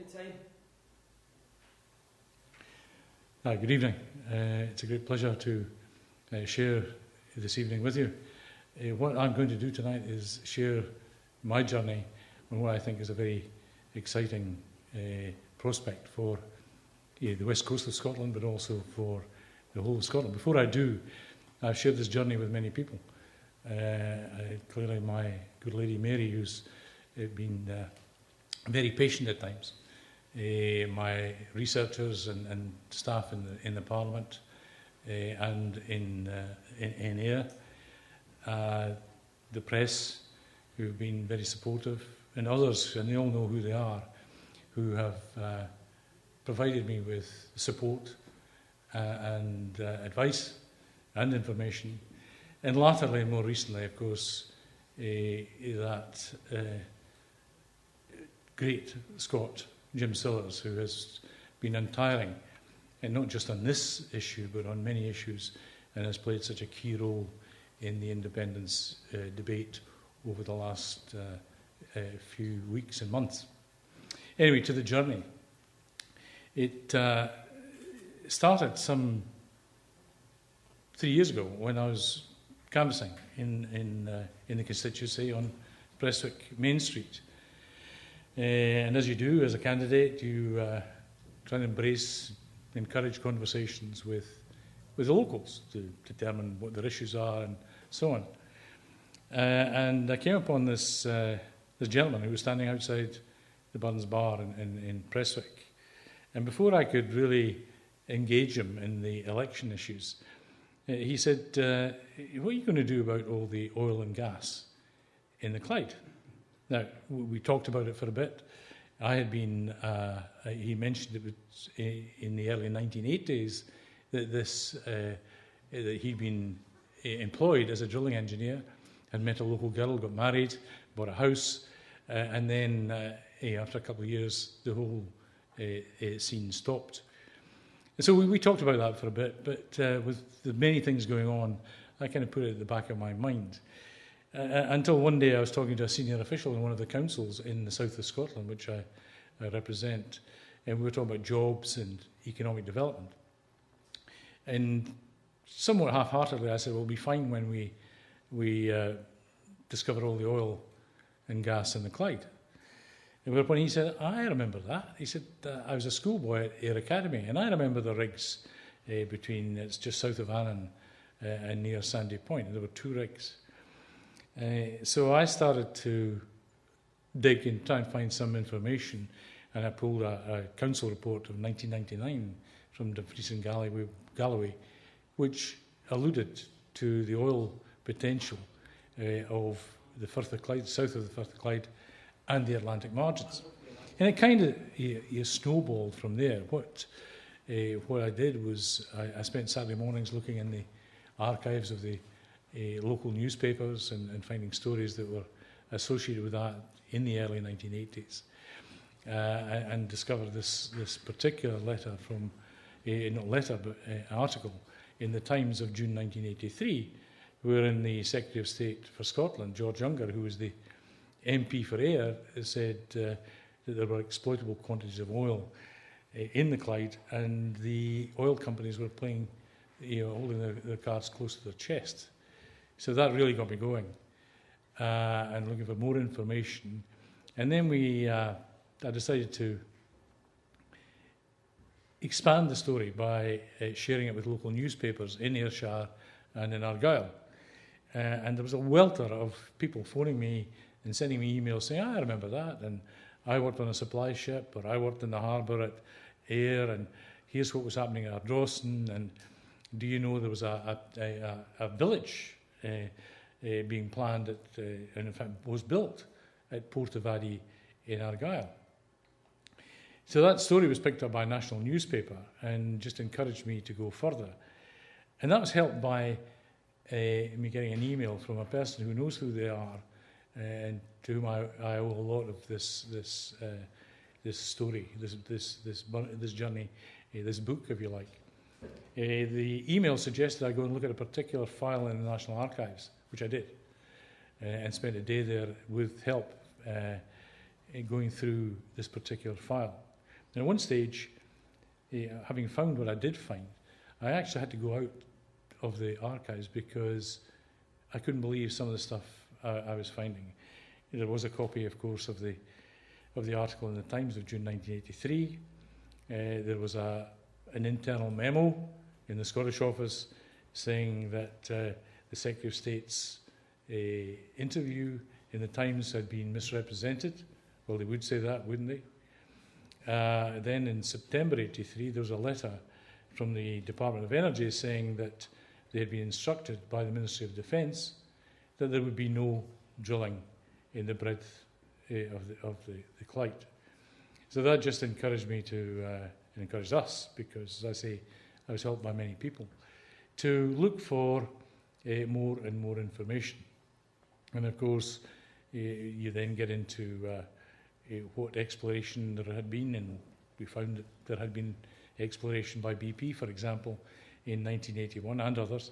time. Hi, good evening. It's a great pleasure to share this evening with you. What I'm going to do tonight is share my journey on what I think is a very exciting prospect for the west coast of Scotland, but also for the whole of Scotland. Before I do, I've shared this journey with many people. Clearly my good lady Mary, who's been very patient at times. My researchers and staff in the Parliament and in AIR, the press, who've been very supportive, and others, and they all know who they are, who have provided me with support and advice and information. And latterly, more recently, of course, that great Scot, Jim Sillars, who has been untiring, and not just on this issue, but on many issues, and has played such a key role in the independence debate over the last few weeks and months. Anyway, to the journey. It started some 3 years ago when I was canvassing in the constituency on Prestwick Main Street. And as you do as a candidate, you try and encourage conversations with the locals to determine what their issues are and so on. And I came upon this gentleman who was standing outside the Burns Bar in Prestwick. And before I could really engage him in the election issues, he said, what are you going to do about all the oil and gas in the Clyde? Now, we talked about it for a bit. I had been, he mentioned it was in the early 1980s that that he'd been employed as a drilling engineer, had met a local girl, got married, bought a house, and then after a couple of years, the whole scene stopped. And so we talked about that for a bit, but with the many things going on, I kind of put it at the back of my mind. Until one day I was talking to a senior official in one of the councils in the south of Scotland, which I represent, and we were talking about jobs and economic development. And somewhat half-heartedly I said, well, it'll be fine when we discover all the oil and gas in the Clyde. And whereupon he said, I remember that. He said, I was a schoolboy at Ayr Academy, and I remember the rigs it's just south of Annan and near Sandy Point, and there were 2 rigs. So I started to dig and try and find some information, and I pulled a council report of 1999 from Dumfries and Galloway, which alluded to the oil potential of the Firth of Clyde, south of the Firth of Clyde, and the Atlantic margins. And it kind of snowballed from there. What I did was I spent Saturday mornings looking in the archives of the local newspapers and finding stories that were associated with that in the early 1980s, and discovered this particular letter from, not letter, but article in the Times of June 1983, wherein the Secretary of State for Scotland, George Younger, who was the MP for Ayr, said that there were exploitable quantities of oil in the Clyde, and the oil companies were playing, holding their cards close to their chest. So that really got me going, and looking for more information. And then I decided to expand the story by sharing it with local newspapers in Ayrshire and in Argyll. And there was a welter of people phoning me and sending me emails saying, I remember that, and I worked on a supply ship, or I worked in the harbour at Ayr, and here's what was happening at Ardrossan, and do you know there was a village being planned and in fact was built at Portavadie in Argyll. So that story was picked up by a national newspaper and just encouraged me to go further. And that was helped by me getting an email from a person who knows who they are and to whom I owe a lot of this story, this journey, this book, if you like. The email suggested I go and look at a particular file in the National Archives, which I did, and spent a day there with help going through this particular file. And at one stage, having found what I did find, I actually had to go out of the archives because I couldn't believe some of the stuff I was finding. There was a copy, of course, of the article in the Times of June 1983. There was an internal memo in the Scottish office saying that the Secretary of State's interview in the Times had been misrepresented. Well, they would say that, wouldn't they? Then in September 83, there was a letter from the Department of Energy saying that they had been instructed by the Ministry of Defence that there would be no drilling in the breadth of the Clyde. So that just encouraged me to, encouraged us, because, as I say, I was helped by many people, to look for more and more information. And of course, you then get into what exploration there had been, and we found that there had been exploration by BP, for example, in 1981 and others,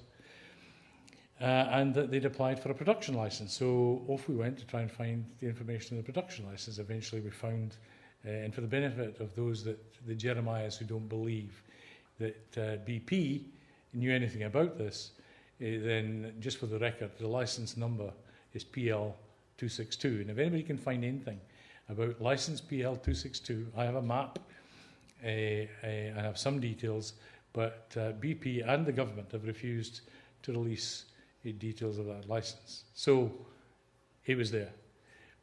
and that they'd applied for a production license. So off we went to try and find the information on the production license. Eventually we found, and for the benefit of those the Jeremiahs who don't believe that BP knew anything about this, then just for the record, the license number is PL262. And if anybody can find anything about license PL262, I have a map, I have some details, but BP and the government have refused to release details of that license. So it was there.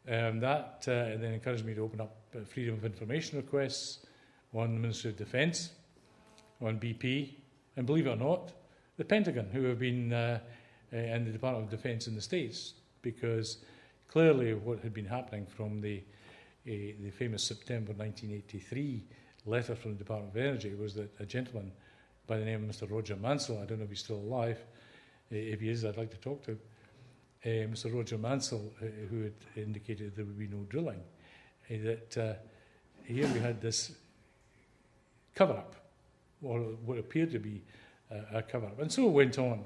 That then encouraged me to open up freedom of information requests on the Ministry of Defence, on BP, and believe it or not, the Pentagon, who have been, and the Department of Defence in the States, because clearly what had been happening from the famous September 1983 letter from the Department of Energy was that a gentleman by the name of Mr. Roger Mansell, I don't know if he's still alive, if he is, I'd like to talk to him, Mr. Roger Mansell, who had indicated there would be no drilling, that here we had this cover-up, or what appeared to be a cover-up. And so it went on,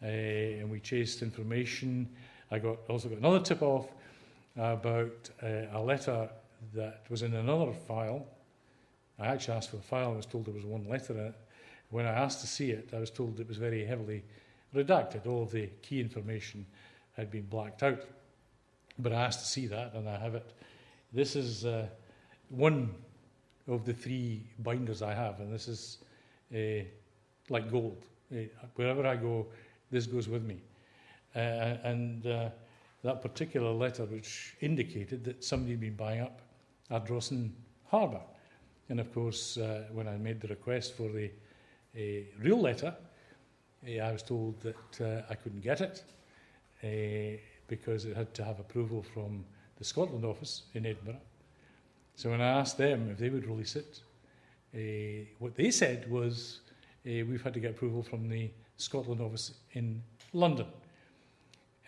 and we chased information. I also got another tip-off about a letter that was in another file. I actually asked for the file. I was told there was one letter in it. When I asked to see it, I was told it was very heavily redacted. All of the key information had been blacked out. But I asked to see that, and I have it. This is one of the three binders I have, and this is like gold. Wherever I go, this goes with me. And that particular letter, which indicated that somebody had been buying up Ardrossan Harbour. And of course, when I made the request for the real letter, I was told that I couldn't get it because it had to have approval from the Scotland office in Edinburgh. So when I asked them if they would release it, what they said was, we've had to get approval from the Scotland office in London.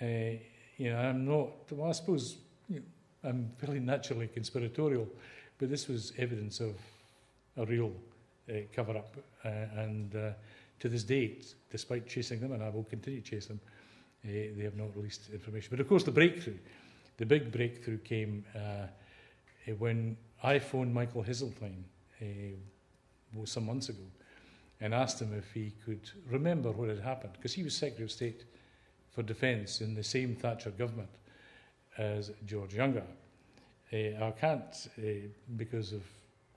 I'm not, well, I suppose I'm fairly naturally conspiratorial, but this was evidence of a real cover-up. And to this date, despite chasing them, and I will continue to chase them, they have not released information. But of course, the big breakthrough came when I phoned Michael Heseltine some months ago and asked him if he could remember what had happened, because he was Secretary of State for Defence in the same Thatcher government as George Younger. I can't, because of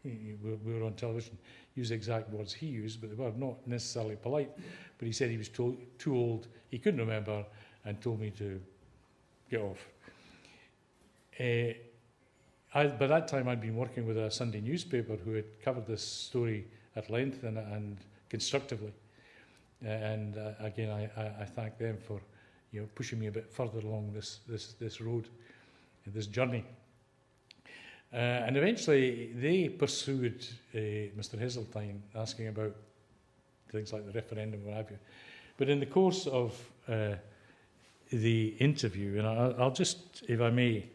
we were on television, use the exact words he used, but they were not necessarily polite. But he said he was too old, he couldn't remember, and told me to get off. By that time, I'd been working with a Sunday newspaper who had covered this story at length and constructively. And again, I thank them for pushing me a bit further along this road, this journey. And eventually, they pursued Mr. Heseltine, asking about things like the referendum, what have you. But in the course of the interview, and I'll just, if I may,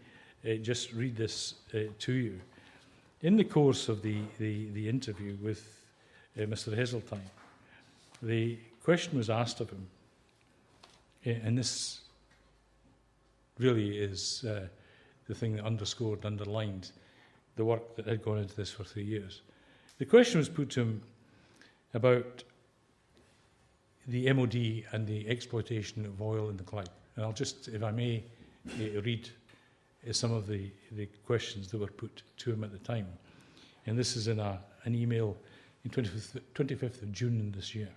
just read this to you. In the course of the interview with Mr. Heseltine, the question was asked of him, and this really is the thing that underlined the work that had gone into this for 3 years. The question was put to him about the MOD and the exploitation of oil in the Clyde. And I'll just, if I may, read some of the questions that were put to him at the time. And this is in an email in 25th of June this year.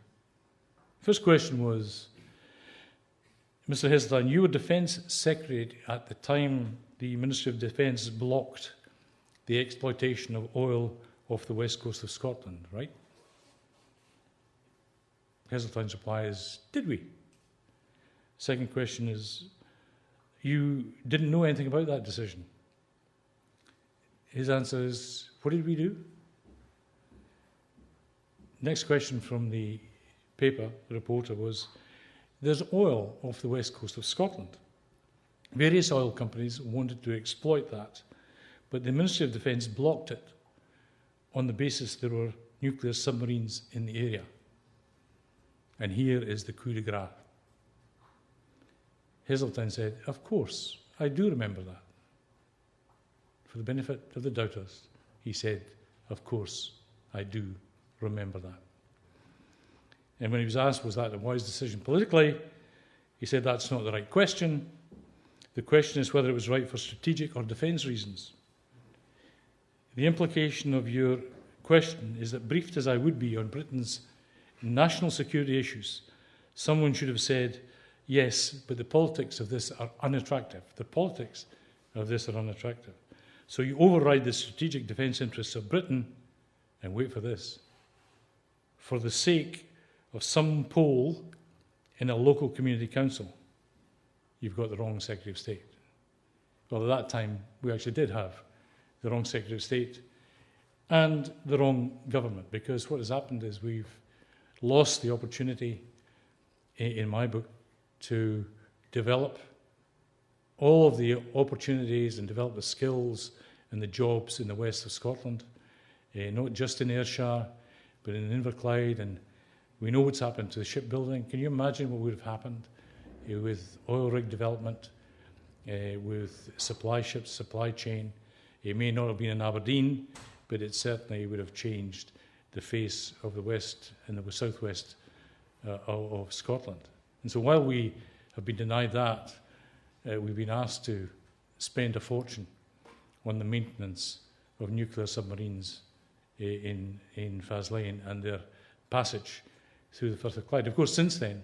First question was, Mr. Heseltine, you were Defence Secretary at the time the Ministry of Defence blocked the exploitation of oil off the west coast of Scotland, right? Heseltine's reply is, did we? Second question is, you didn't know anything about that decision. His answer is, what did we do? Next question from the paper, the reporter, was, there's oil off the west coast of Scotland. Various oil companies wanted to exploit that, but the Ministry of Defence blocked it on the basis there were nuclear submarines in the area. And here is the coup de grace. Heseltine said, of course, I do remember that. For the benefit of the doubters, he said, of course, I do remember that. And when he was asked, was that a wise decision politically, he said, that's not the right question. The question is whether it was right for strategic or defence reasons. The implication of your question is that, briefed as I would be on Britain's national security issues, someone should have said, yes, but the politics of this are unattractive. The politics of this are unattractive. So you override the strategic defence interests of Britain, and wait for this, for the sake of some poll in a local community council. You've got the wrong Secretary of State. Well, at that time, we actually did have the wrong Secretary of State and the wrong government, because what has happened is we've lost the opportunity, in my book, to develop all of the opportunities and develop the skills and the jobs in the west of Scotland, not just in Ayrshire, but in Inverclyde. And we know what's happened to the shipbuilding. Can you imagine what would have happened with oil rig development, with supply ships, supply chain? It may not have been in Aberdeen, but it certainly would have changed the face of the west and the southwest of Scotland. And so while we have been denied that, we've been asked to spend a fortune on the maintenance of nuclear submarines in Faslane and their passage through the Firth of Clyde. Of course, since then,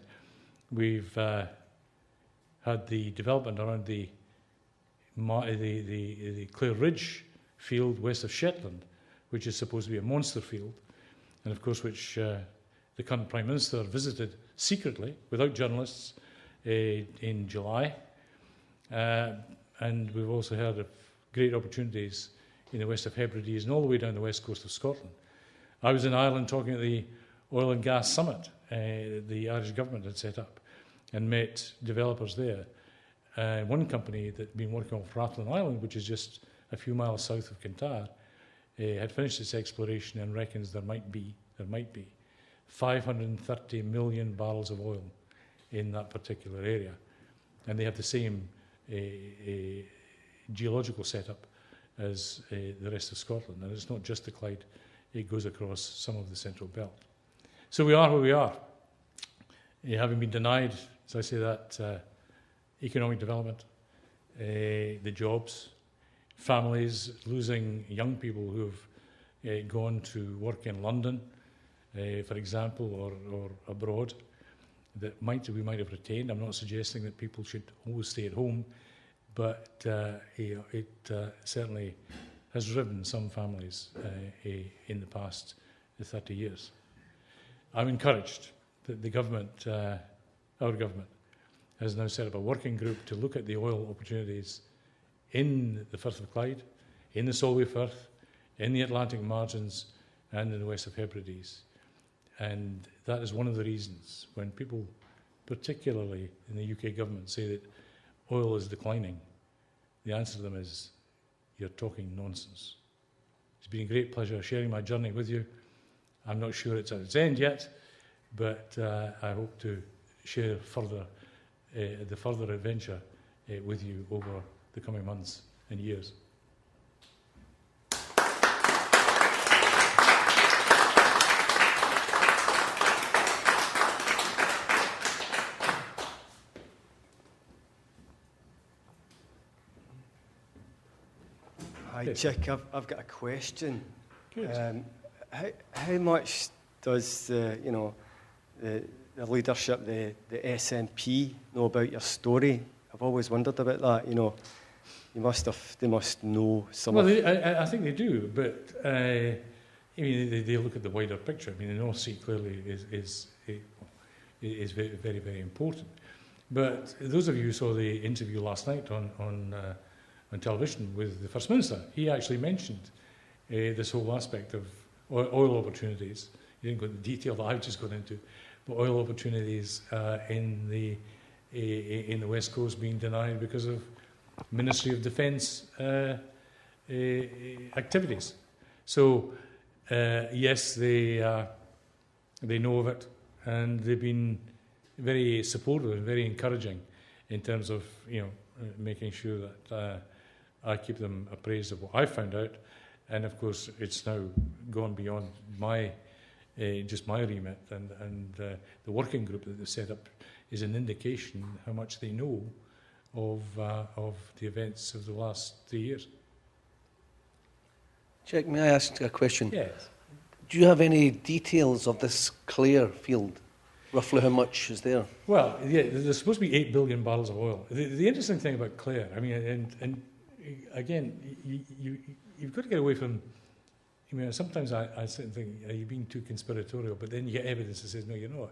we've had the development around the Clare Ridge field west of Shetland, which is supposed to be a monster field, and of course which the current Prime Minister visited secretly, without journalists, in July. And we've also heard of great opportunities in the west of Hebrides and all the way down the west coast of Scotland. I was in Ireland talking at the Oil and Gas Summit the Irish government had set up, and met developers there. One company that had been working off Rathlin Island, which is just a few miles south of Kintyre, had finished its exploration and reckons there might be 530 million barrels of oil in that particular area. And they have the same geological setup as the rest of Scotland. And it's not just the Clyde, it goes across some of the central belt. So we are where we are. Having been denied, as I say, that economic development, the jobs, families losing young people who have gone to work in London, for example, or abroad, that we might have retained. I'm not suggesting that people should always stay at home, but it certainly has riven some families in the past 30 years. I'm encouraged that the government, our government, has now set up a working group to look at the oil opportunities in the Firth of Clyde, in the Solway Firth, in the Atlantic margins, and in the west of Hebrides. And that is one of the reasons when people, particularly in the UK government, say that oil is declining, the answer to them is, you're talking nonsense. It's been a great pleasure sharing my journey with you. I'm not sure it's at its end yet, but I hope to share the further adventure with you over the coming months and years. Okay. Chic, I've got a question. Good. How much does the leadership, the SNP, know about your story? I've always wondered about that. They must know some. Well, I think they do, but I mean, they look at the wider picture. I mean, the North Sea clearly is very, very, very important. But those of you who saw the interview last night on television with the First Minister, he actually mentioned this whole aspect of oil opportunities. He didn't go into detail that I've just gone into, but oil opportunities in the West Coast being denied because of Ministry of Defence activities. So yes, they know of it, and they've been very supportive and very encouraging in terms of making sure that I keep them appraised of what I found out. And of course, it's now gone beyond my just my remit, and the working group that they've set up is an indication how much they know of the events of the last 3 years. Chic, may I ask a question? Yes. Do you have any details of this Clare field? Roughly how much is there? Well, yeah, there's supposed to be 8 billion barrels of oil. The interesting thing about Clare, I mean, and again, you've got to get away from. I mean, sometimes I sit and think, are you being too conspiratorial? But then you get evidence that says, no, you're not.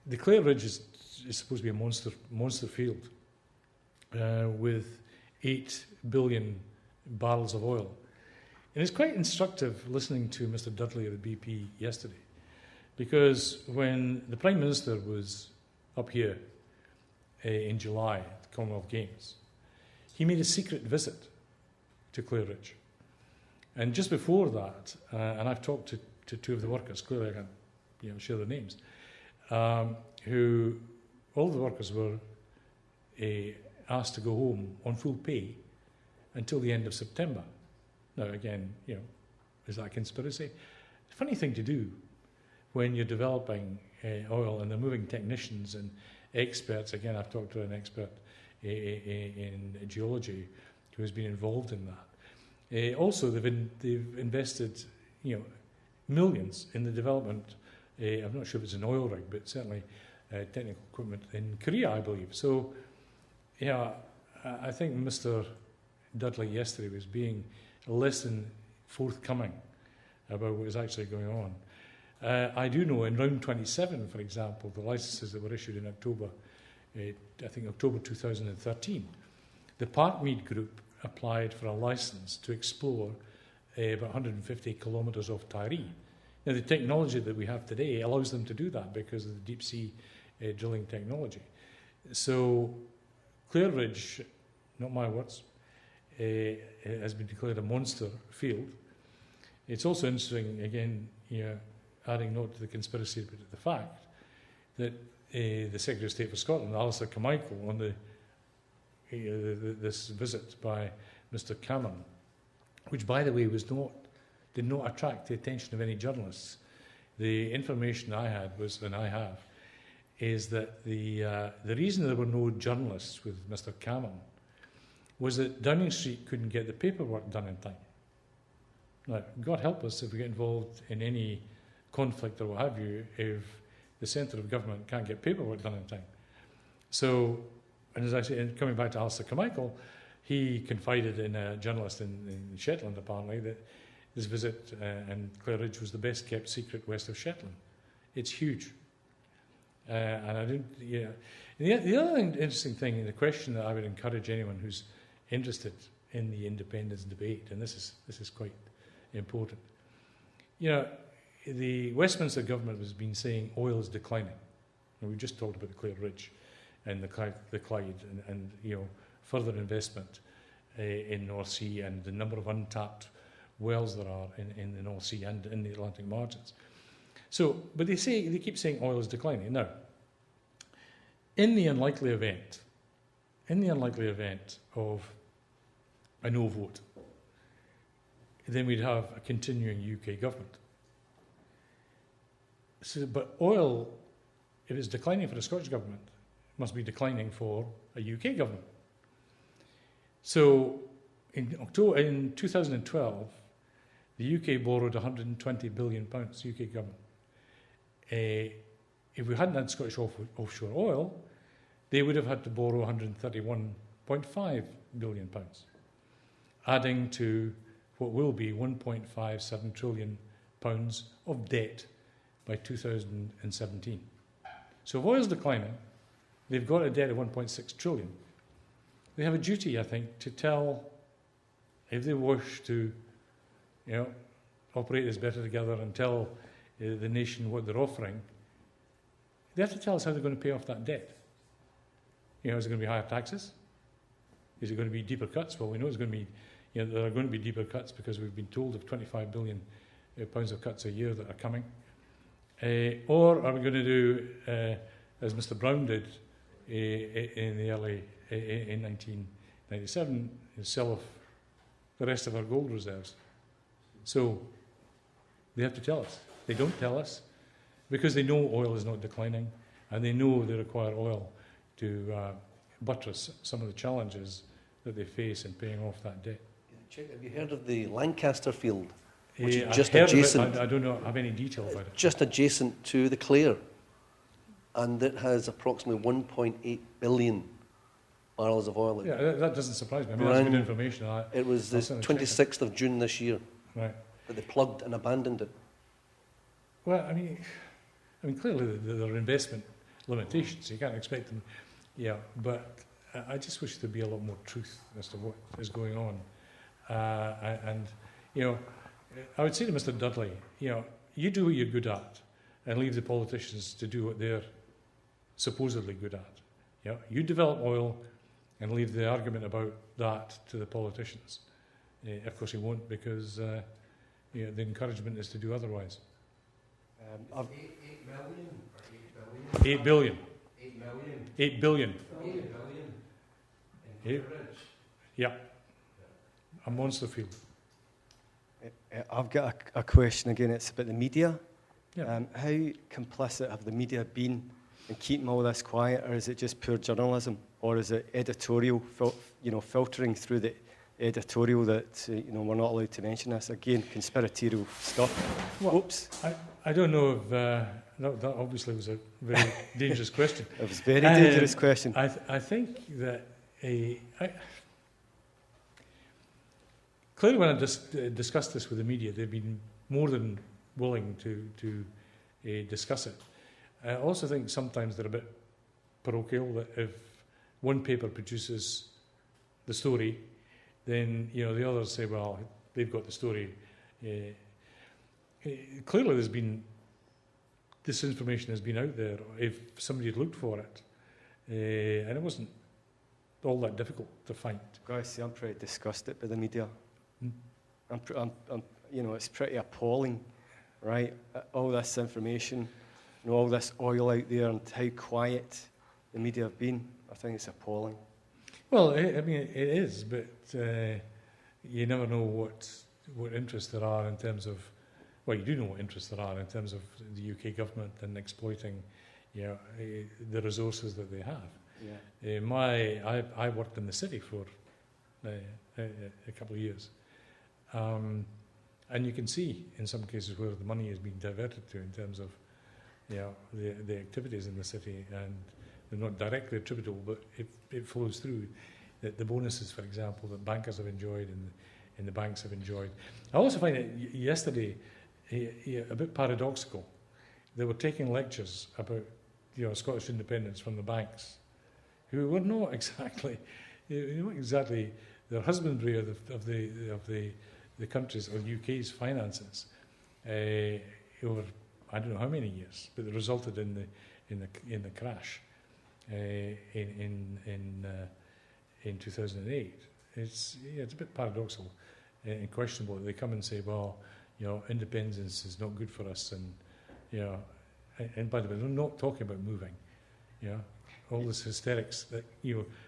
The Clare Ridge is supposed to be a monster field with 8 billion barrels of oil. And it's quite instructive listening to Mr. Dudley of the BP yesterday, because when the Prime Minister was up here in July at the Commonwealth Games, he made a secret visit to Clare Ridge. And just before that, and I've talked to two of the workers, clearly I can't share their names, who all the workers were asked to go home on full pay until the end of September. Now again, is that a conspiracy? It's a funny thing to do when you're developing oil and they're moving technicians and experts. Again, I've talked to an expert in geology who has been involved in that. Also, they've invested millions in the development. I'm not sure if it's an oil rig, but certainly technical equipment in Korea, I believe. So, I think Mr. Dudley yesterday was being less than forthcoming about what was actually going on. I do know in round 27, for example, the licences that were issued in October, I think October 2013, the Parkmead Group applied for a licence to explore about 150 kilometres off Tyree. Now, the technology that we have today allows them to do that because of the deep sea drilling technology. So, Clare Ridge, not my words, has been declared a monster field. It's also interesting, again, adding note to the conspiracy, but the fact that the Secretary of State for Scotland, Alistair Carmichael, on this visit by Mr. Cameron, which, by the way, did not attract the attention of any journalists. The information I had was, and I have, is that the reason there were no journalists with Mr. Cameron was that Downing Street couldn't get the paperwork done in time. Now, God help us if we get involved in any conflict or what have you, if the centre of government can't get paperwork done in time. So, and as I say, coming back to Alistair Carmichael, he confided in a journalist in Shetland, apparently, that this visit and Clare Ridge was the best kept secret west of Shetland. It's huge. And I didn't, The other interesting thing, and the question that I would encourage anyone who's interested in the independence debate, and this is quite important. The Westminster government has been saying oil is declining. And we just talked about the Clare Ridge and the Clyde and further investment in North Sea and the number of untapped wells there are in the North Sea and in the Atlantic margins. So, but they keep saying oil is declining. Now, in the unlikely event of a no vote, then we'd have a continuing UK government. So, but oil, if it's declining for the Scottish government, must be declining for a UK government. So in 2012, the UK borrowed £120 billion, UK government. If we hadn't had Scottish offshore oil, they would have had to borrow £131.5 billion, adding to what will be £1.57 trillion of debt by 2017. So if oil's declining, they've got a debt of 1.6 trillion. They have a duty, I think, to tell, if they wish to, operate as better together and tell the nation what they're offering, they have to tell us how they're going to pay off that debt. Is it going to be higher taxes? Is it going to be deeper cuts? Well, we know it's going to be, there are going to be deeper cuts because we've been told of £25 billion of cuts a year that are coming. Or are we going to do, as Mr. Brown did in 1997, sell off the rest of our gold reserves? So they have to tell us. They don't tell us because they know oil is not declining and they know they require oil to buttress some of the challenges that they face in paying off that debt. Chic, have you heard of the Lancaster field, which is I've just heard of it. adjacent? I don't have any detail about it. Just adjacent to the Clare, and it has approximately 1.8 billion barrels of oil. Yeah, that doesn't surprise me. I mean, that's good information. It was the 26th of June this year right. that they plugged and abandoned it. Well, I mean, clearly there are investment limitations. You can't expect them. Yeah, but I just wish there'd be a lot more truth as to what is going on. And I would say to Mr. Dudley, you do what you're good at, and leave the politicians to do what they're supposedly good at. You develop oil, and leave the argument about that to the politicians. Of course, he won't, because the encouragement is to do otherwise. 8 million or 8 billion? 8 billion. 8 million. 8 billion. 8 billion. Yeah. A monster field. I've got a question again. It's about the media. Yeah. How complicit have the media been in keeping all this quiet, or is it just poor journalism, or is it editorial, filtering through the editorial that we're not allowed to mention this? Again, conspiratorial stuff. Well, Oops. I don't know if that obviously was a very dangerous question. It was a very dangerous question. I think that clearly when I discussed this with the media, they've been more than willing to discuss it. I also think sometimes they're a bit parochial, that if one paper produces the story, then the others say, well, they've got the story. Clearly this information has been out there if somebody had looked for it, and it wasn't all that difficult to find. Guys, I'm pretty disgusted by the media. It's pretty appalling, right? All this information, all this oil out there, and how quiet the media have been. I think it's appalling. Well, it is, but you never know what interests there are in terms of. Well, you do know what interests there are in terms of the UK government and exploiting, the resources that they have. Yeah. I worked in the city for a couple of years, and you can see in some cases where the money is being diverted to in terms of, the activities in the city, and they're not directly attributable, but it flows through. The bonuses, for example, that bankers have enjoyed and the banks have enjoyed. I also find it yesterday a bit paradoxical. They were taking lectures about Scottish independence from the banks, who were not exactly their husbandry of the country's or UK's finances over I don't know how many years, but it resulted in the crash in 2008. It's a bit paradoxical and questionable that they come and say, well, independence is not good for us, and by the way, they're not talking about moving. All this hysterics that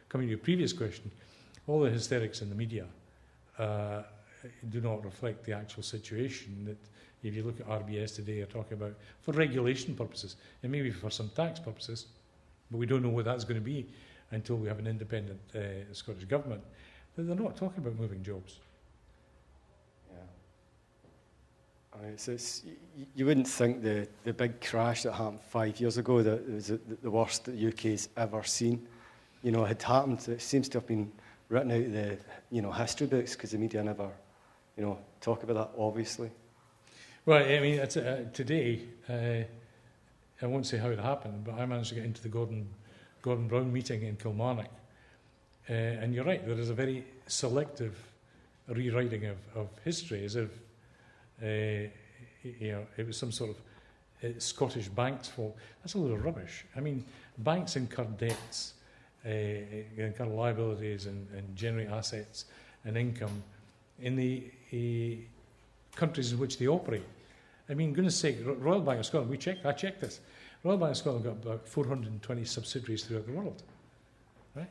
coming to your previous question, all the hysterics in the media do not reflect the actual situation. That if you look at RBS today, are talking about for regulation purposes and maybe for some tax purposes, but we don't know what that's going to be until we have an independent Scottish government. They're not talking about moving jobs. Yeah. I mean, you wouldn't think the big crash that happened 5 years ago, that it was the worst that the UK's ever seen, had happened. It seems to have been written out of the, history books, because the media never, talk about that, obviously. Well, I mean, today, I won't say how it happened, but I managed to get into the Gordon Brown meeting in Kilmarnock. And you're right, there is a very selective rewriting of history, as if it was some sort of Scottish bank's fault. That's a load of rubbish. I mean, banks incur debts, incur liabilities and generate assets and income in the countries in which they operate. I mean, goodness sake, Royal Bank of Scotland, I checked this. Royal Bank of Scotland got about 420 subsidiaries throughout the world. Right?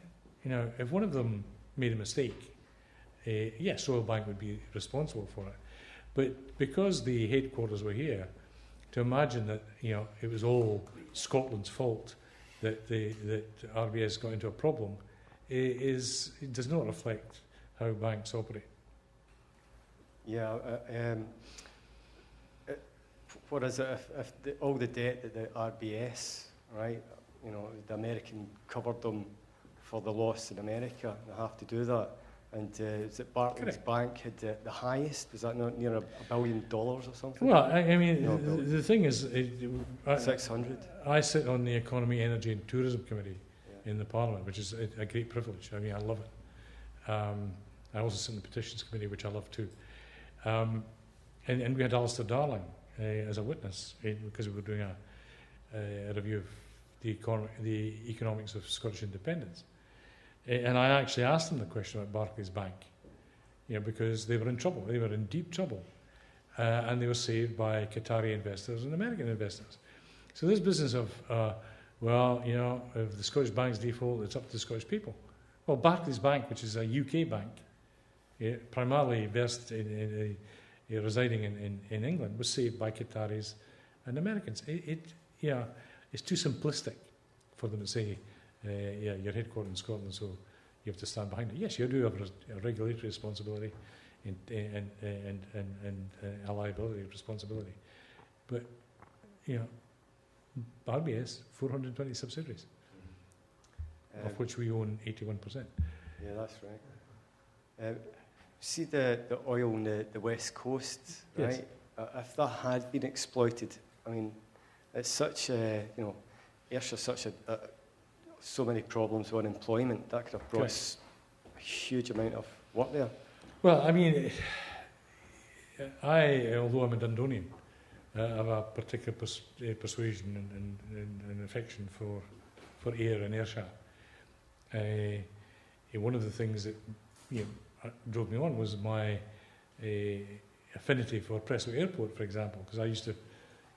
If one of them made a mistake, yes, Royal Bank would be responsible for it. But because the headquarters were here, to imagine that it was all Scotland's fault that RBS got into a problem it does not reflect how banks operate. Yeah. What is it? If all the debt that the RBS, right? The American covered them for the loss in America. They have to do that. And is it Barclays Correct. Bank had the highest? Was that not near $1 billion or something? Well, I mean, No, the thing is, 600. I sit on the Economy, Energy and Tourism Committee in the Parliament, which is a great privilege. I mean, I love it. I also sit in the Petitions Committee, which I love too. And we had Alistair Darling as a witness because we were doing a review of the economics of Scottish independence. And I actually asked them the question about Barclays Bank, because they were in trouble. They were in deep trouble. And they were saved by Qatari investors and American investors. So this business of, if the Scottish bank's default, it's up to the Scottish people. Well, Barclays Bank, which is a UK bank, primarily residing in England, was saved by Qataris and Americans. It's too simplistic for them to say, you're headquartered in Scotland, so you have to stand behind it. Yes, you do have a regulatory responsibility and a liability responsibility. But, RBS, 420 subsidiaries, of which we own 81%. Yeah, that's right. See the oil on the west coast, right? Yes. If that had been exploited, I mean, it's such Ayrshire such so many problems with unemployment, that could have brought us a huge amount of work there. Well, I mean, although I'm a Dundonian, have a particular persuasion and affection for Ayr and Ayrshire. One of the things that drove me on was my affinity for Prestwick Airport, for example, because I used to,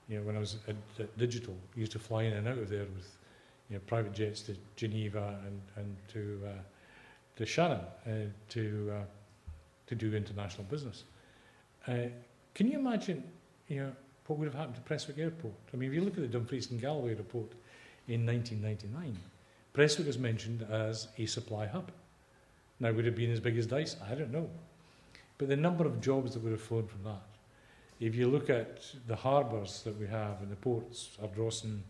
when I was at Digital, I used to fly in and out of there with private jets to Geneva and to Shannon to do international business. Can you imagine, what would have happened to Prestwick Airport? I mean, if you look at the Dumfries and Galloway report in 1999, Prestwick was mentioned as a supply hub. Now, would it have been as big as Dice? I don't know. But the number of jobs that would have flowed from that. If you look at the harbours that we have and the ports, Ardrossan,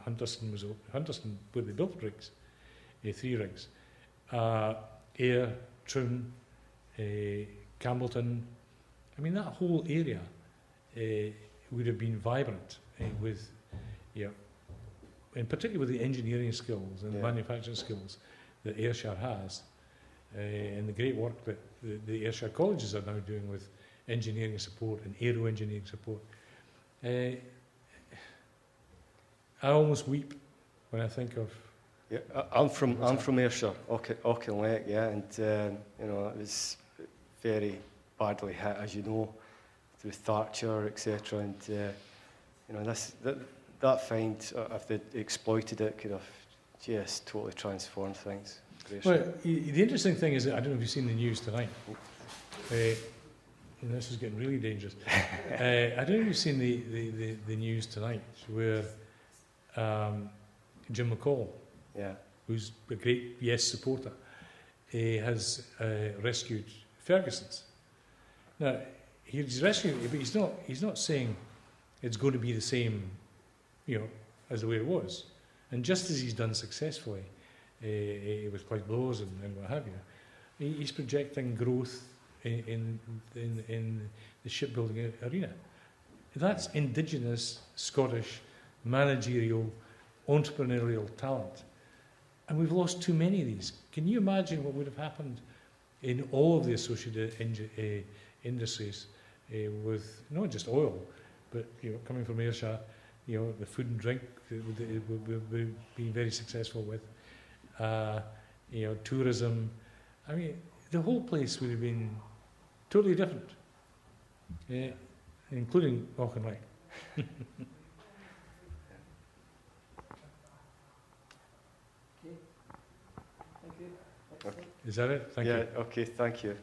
Hunterston, where they built rigs, 3 rigs, Ayr, Troon, Campbellton. I mean, that whole area would have been vibrant with, and particularly with the engineering skills and manufacturing skills that Ayrshire has, and the great work that the Ayrshire colleges are now doing with engineering support and aero engineering support. I almost weep when I think of. Yeah, I'm from Ayrshire, Auchinleck, and it was very badly hit, as you know, through Thatcher, etc. And that find, if they exploited it, could have just totally transformed things. Well, the interesting thing is that I don't know if you've seen the news tonight. And this is getting really dangerous. I don't know if you've seen the news tonight where Jim McCall, who's a great Yes supporter, has rescued Ferguson's. Now, he's rescuing it, but he's not saying it's going to be the same, as the way it was. And just as he's done successfully with Clyde and what have you, he's projecting growth in the shipbuilding arena. That's indigenous Scottish managerial, entrepreneurial talent. And we've lost too many of these. Can you imagine what would have happened in all of the associated industries with not just oil, but coming from Ayrshire, the food and drink we've been very successful with, tourism. I mean, the whole place would have been totally different, including Auchenwright. Is that it? Thank you. Okay, thank you.